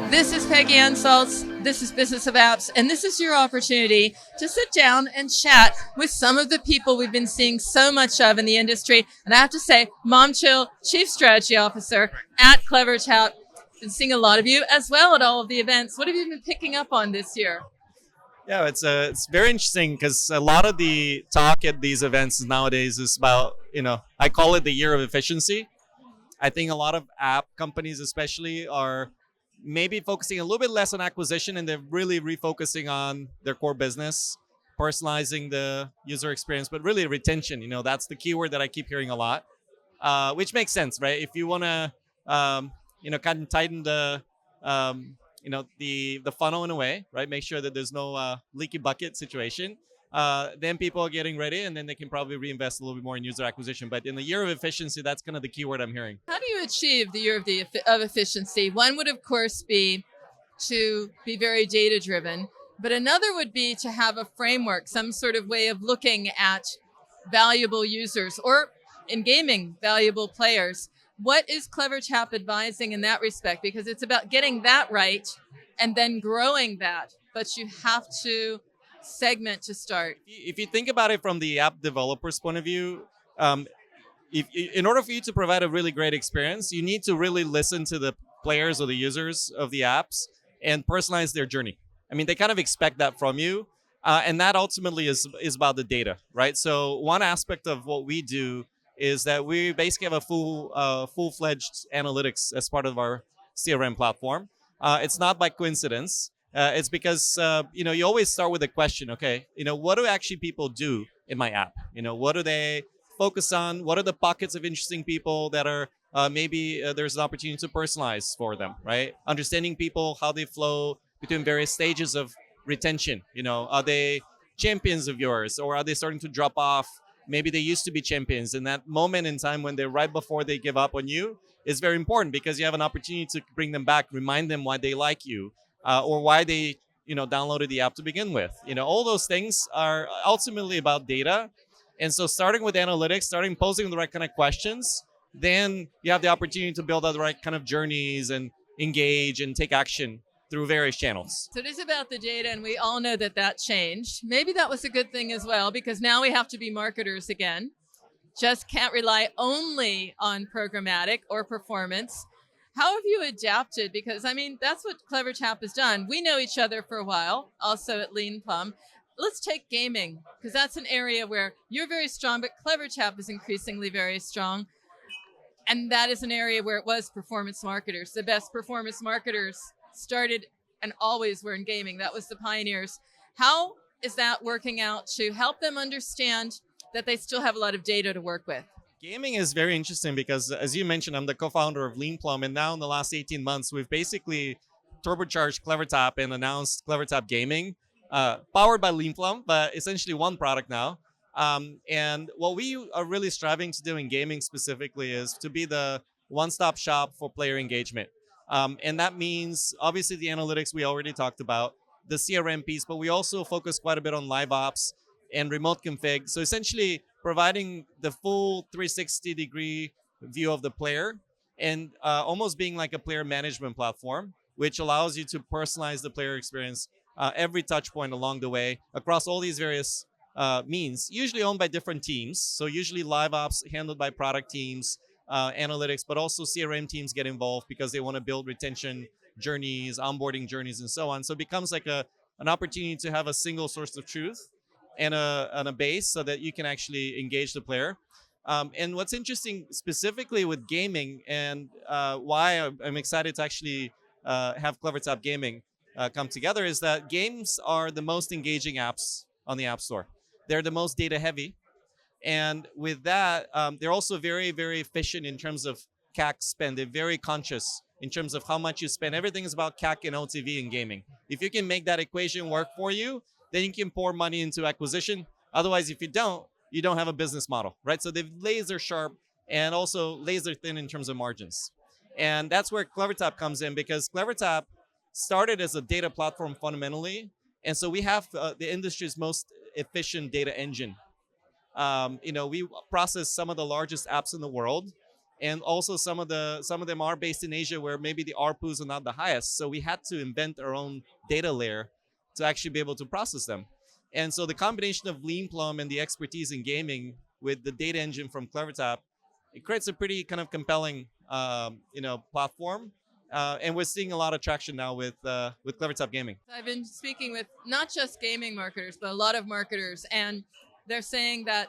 This is Peggy Anne Salz. This is Business of Apps, and this is your opportunity to sit down and chat with some of the people we've been seeing so much of in the industry. And I have to say, Momchil, Chief Strategy Officer at CleverTap's, been seeing a lot of you as well at all of the events. What have you been picking up on this year? Yeah, it's very interesting because a lot of the talk at these events nowadays is about, I call it the year of efficiency. I think a lot of app companies especially are maybe focusing a little bit less on acquisition, and they're really refocusing on their core business, personalizing the user experience, but really retention. That's the keyword that I keep hearing a lot, which makes sense, right? If you want to, kind of tighten the, the funnel in a way, right? Make sure that there's no leaky bucket situation. Then people are getting ready, and then they can probably reinvest a little bit more in user acquisition. But in the year of efficiency, that's kind of the keyword I'm hearing. How do you achieve the year of efficiency? One would, of course, be to be very data-driven, but another would be to have a framework, some sort of way of looking at valuable users, or in gaming, valuable players. What is CleverTap advising in that respect? Because it's about getting that right and then growing that, but you have to segment to start. If you think about it from the app developer's point of view, in order for you to provide a really great experience, you need to really listen to the players or the users of the apps and personalize their journey. I mean, they kind of expect that from you. And that ultimately is about the data, right? So one aspect of what we do is that we basically have a full-fledged analytics as part of our CRM platform. It's not by coincidence. It's because, you always start with a question, okay, what do actually people do in my app? What do they focus on? What are the pockets of interesting people that are maybe there's an opportunity to personalize for them, right? Understanding people, how they flow between various stages of retention. Are they champions of yours, or are they starting to drop off? Maybe they used to be champions, and that moment in time when they're right before they give up on you is very important, because you have an opportunity to bring them back, remind them why they like you, or why they downloaded the app to begin with. All those things are ultimately about data. And so starting with analytics, starting posing the right kind of questions, then you have the opportunity to build out the right kind of journeys and engage and take action through various channels. So it is about the data, and we all know that changed. Maybe that was a good thing as well, because now we have to be marketers again. Just can't rely only on programmatic or performance. How have you adapted? Because, that's what CleverTap has done. We know each other for a while, also at Lean Plum. Let's take gaming, because that's an area where you're very strong, but CleverTap is increasingly very strong. And that is an area where it was performance marketers. The best performance marketers started and always were in gaming. That was the pioneers. How is that working out to help them understand that they still have a lot of data to work with? Gaming is very interesting because, as you mentioned, I'm the co-founder of Lean Plum, and now in the last 18 months, we've basically turbocharged CleverTap and announced CleverTap Gaming, powered by Lean Plum, but essentially one product now. And what we are really striving to do in gaming specifically is to be the one-stop shop for player engagement. And that means, obviously, the analytics we already talked about, the CRM piece, but we also focus quite a bit on live ops and remote config. So essentially providing the full 360-degree view of the player, and almost being like a player management platform, which allows you to personalize the player experience every touch point along the way across all these various means, usually owned by different teams. So usually live ops handled by product teams, analytics, but also CRM teams get involved because they want to build retention journeys, onboarding journeys, and so on. So it becomes like an opportunity to have a single source of truth and a base so that you can actually engage the player. And what's interesting specifically with gaming, and why I'm excited to actually have CleverTap Gaming come together, is that games are the most engaging apps on the App Store. They're the most data heavy. And with that, they're also very, very efficient in terms of CAC spend. They're very conscious in terms of how much you spend. Everything is about CAC and LTV in gaming. If you can make that equation work for you, then you can pour money into acquisition. Otherwise, if you don't have a business model, right? So they're laser sharp and also laser thin in terms of margins. And that's where CleverTap comes in, because CleverTap started as a data platform fundamentally. And so we have the industry's most efficient data engine. We process some of the largest apps in the world. and also some of them are based in Asia where maybe the ARPUs are not the highest. So we had to invent our own data layer to actually be able to process them. And so the combination of Lean Plum and the expertise in gaming with the data engine from CleverTap, it creates a pretty kind of compelling, platform. And we're seeing a lot of traction now with CleverTap Gaming. I've been speaking with not just gaming marketers, but a lot of marketers, and they're saying that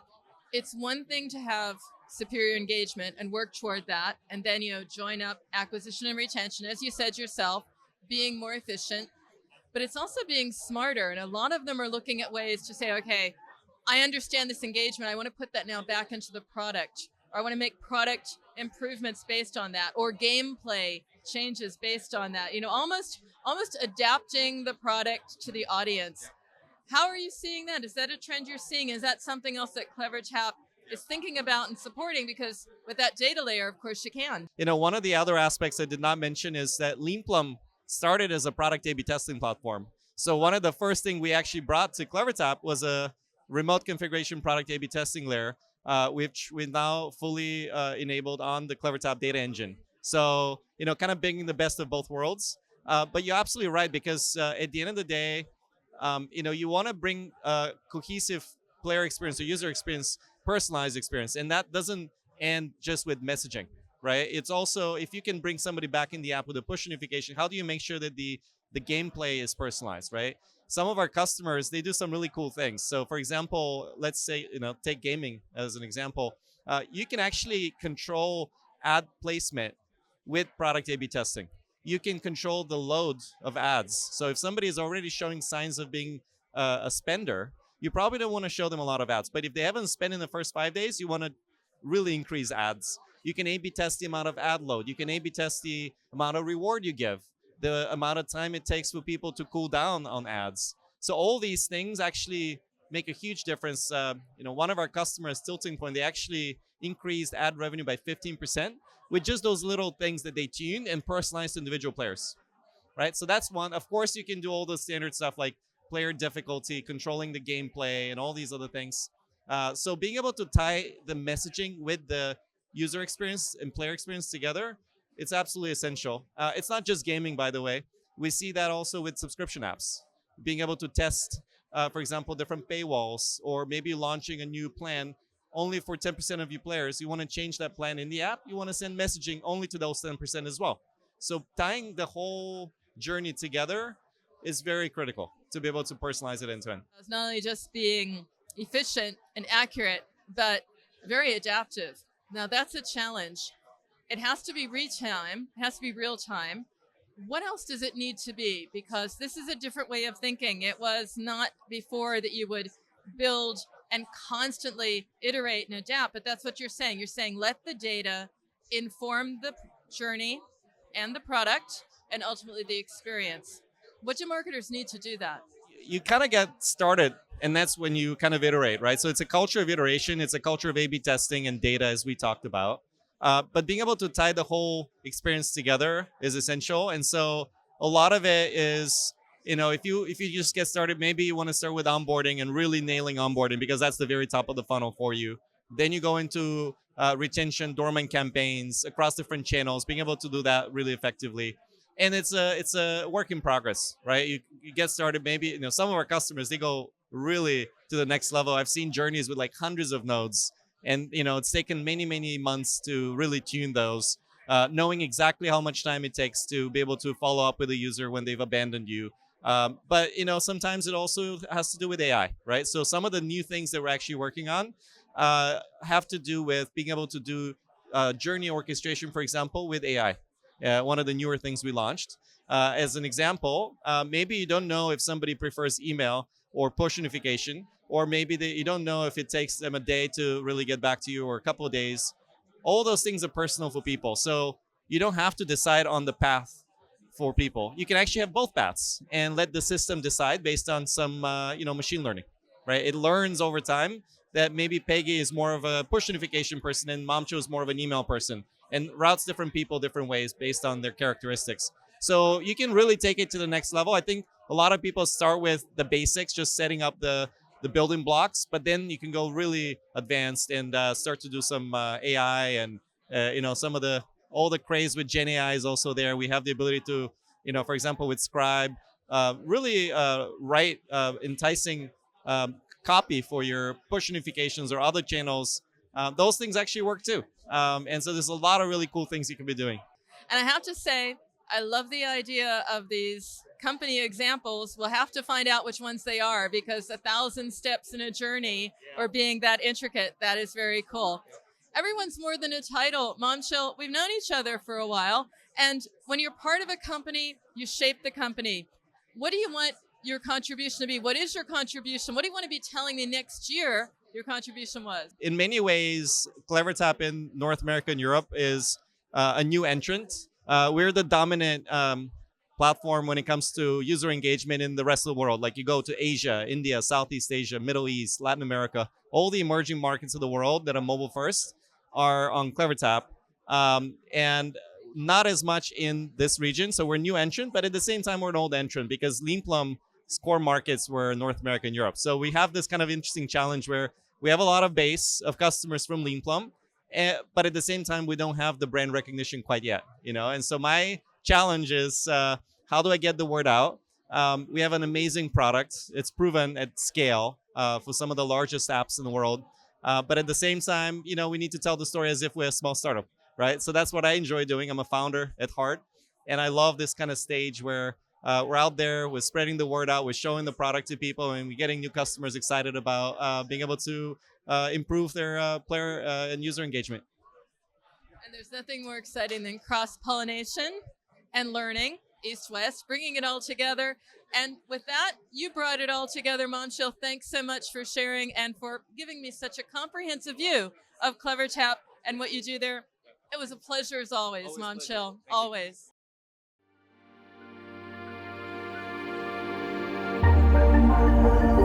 it's one thing to have superior engagement and work toward that, and then join up acquisition and retention, as you said yourself, being more efficient. But it's also being smarter, and a lot of them are looking at ways to say, okay, I understand this engagement. I want to put that now back into the product, or I want to make product improvements based on that, or gameplay changes based on that. Almost adapting the product to the audience. How are you seeing that? Is that a trend you're seeing? Is that something else that CleverTap is thinking about and supporting? Because with that data layer, of course, you can. One of the other aspects I did not mention is that Lean Plum started as a product A/B testing platform. So one of the first things we actually brought to CleverTap was a remote configuration product A/B testing layer, which we now fully enabled on the CleverTap data engine. So, kind of bringing the best of both worlds. But you're absolutely right, because at the end of the day, you want to bring a cohesive player experience or user experience, personalized experience. And that doesn't end just with messaging, right? It's also, if you can bring somebody back in the app with a push notification, how do you make sure that the gameplay is personalized, right? Some of our customers, they do some really cool things. So for example, let's say, take gaming as an example. You can actually control ad placement with product A/B testing. You can control the load of ads. So if somebody is already showing signs of being a spender, you probably don't want to show them a lot of ads. But if they haven't spent in the first 5 days, you want to really increase ads. You can A/B test the amount of ad load. You can A/B test the amount of reward you give, the amount of time it takes for people to cool down on ads. So all these things actually make a huge difference. One of our customers, Tilting Point, they actually increased ad revenue by 15% with just those little things that they tuned and personalized to individual players, right? So that's one. Of course, you can do all the standard stuff like player difficulty, controlling the gameplay, and all these other things. So being able to tie the messaging with the user experience and player experience together, it's absolutely essential. It's not just gaming, by the way. We see that also with subscription apps. Being able to test, for example, different paywalls, or maybe launching a new plan only for 10% of you players. You want to change that plan in the app. You want to send messaging only to those 10% as well. So tying the whole journey together is very critical to be able to personalize it end to end. It's not only just being efficient and accurate, but very adaptive. Now that's a challenge. It has to be real-time. It has to be real-time. What else does it need to be? Because this is a different way of thinking. It was not before that you would build and constantly iterate and adapt, but that's what you're saying. You're saying let the data inform the journey and the product and ultimately the experience. What do marketers need to do that? You kind of get started, and that's when you kind of iterate, right? So it's a culture of iteration. It's a culture of A/B testing and data, as we talked about. But being able to tie the whole experience together is essential. And so a lot of it is, if you just get started, maybe you want to start with onboarding and really nailing onboarding, because that's the very top of the funnel for you. Then you go into retention, dormant campaigns across different channels, being able to do that really effectively. And it's a work in progress, right? You get started, maybe, some of our customers, they go really to the next level. I've seen journeys with like hundreds of nodes, and it's taken many months to really tune those, knowing exactly how much time it takes to be able to follow up with a user when they've abandoned you. But sometimes it also has to do with AI, right? So some of the new things that we're actually working on have to do with being able to do journey orchestration, for example, with AI. One of the newer things we launched. As an example, maybe you don't know if somebody prefers email or push notification, or maybe you don't know if it takes them a day to really get back to you, or a couple of days. All those things are personal for people. So you don't have to decide on the path for people. You can actually have both paths and let the system decide based on some machine learning, right? It learns over time that maybe Peggy is more of a push notification person and Momchil is more of an email person, and routes different people different ways based on their characteristics. So you can really take it to the next level. I think a lot of people start with the basics, just setting up the building blocks, but then you can go really advanced and start to do some AI and Some of the all the craze with Gen AI is also there. We have the ability to, for example, with Scribe, really write enticing copy for your push notifications or other channels. Those things actually work too. And so there's a lot of really cool things you can be doing. And I have to say, I love the idea of these company examples. We'll have to find out which ones they are, because 1,000 steps in a journey or being that intricate, that is very cool. Everyone's more than a title. Momchil, we've known each other for a while. And when you're part of a company, you shape the company. What do you want your contribution to be? What is your contribution? What do you want to be telling me next year your contribution was? In many ways, CleverTap in North America and Europe is a new entrant. We're the dominant platform when it comes to user engagement in the rest of the world. Like you go to Asia, India, Southeast Asia, Middle East, Latin America, all the emerging markets of the world that are mobile first are on CleverTap. And not as much in this region. So we're a new entrant, but at the same time, we're an old entrant because Leanplum's core markets were North America and Europe. So we have this kind of interesting challenge where we have a lot of base of customers from Leanplum, but at the same time, we don't have the brand recognition quite yet, And so my challenge is how do I get the word out? We have an amazing product. It's proven at scale for some of the largest apps in the world. But at the same time, we need to tell the story as if we're a small startup, right? So that's what I enjoy doing. I'm a founder at heart, and I love this kind of stage where we're out there, we're spreading the word out, we're showing the product to people, and we're getting new customers excited about being able to improve their player and user engagement. And there's nothing more exciting than cross-pollination and learning, East-West, bringing it all together. And with that, you brought it all together, Momchil. Thanks so much for sharing and for giving me such a comprehensive view of CleverTap and what you do there. It was a pleasure as always, Momchil. Always. You.